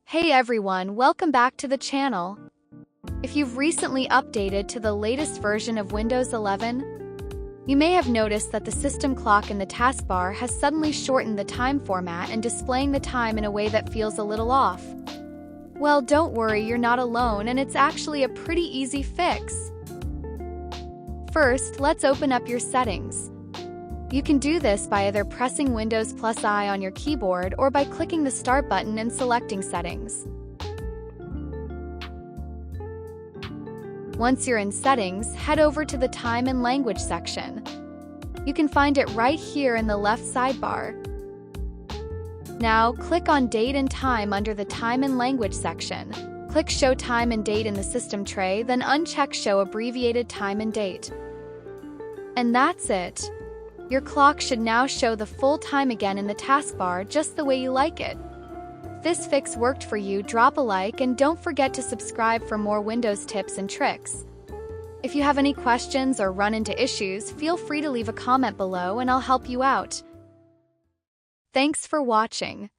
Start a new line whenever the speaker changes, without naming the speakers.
Hey everyone, welcome back to the channel. If you've recently updated to the latest version of Windows 11, you may have noticed that the system clock in the taskbar has suddenly shortened the time format and displaying the time in a way that feels a little off. Well, don't worry, you're not alone, and it's actually a pretty easy fix. First, let's open up your settings. You can do this by either pressing Windows +I on your keyboard or by clicking the Start button and selecting Settings. Once you're in Settings, head over to the Time and Language section. You can find it right here in the left sidebar. Now, click on Date and Time under the Time and Language section. Click Show Time and Date in the System tray, then uncheck Show Abbreviated Time and Date. And that's it. Your clock should now show the full time again in the taskbar just the way you like it. If this fix worked for you, drop a like and don't forget to subscribe for more Windows tips and tricks. If you have any questions or run into issues, feel free to leave a comment below and I'll help you out. Thanks for watching.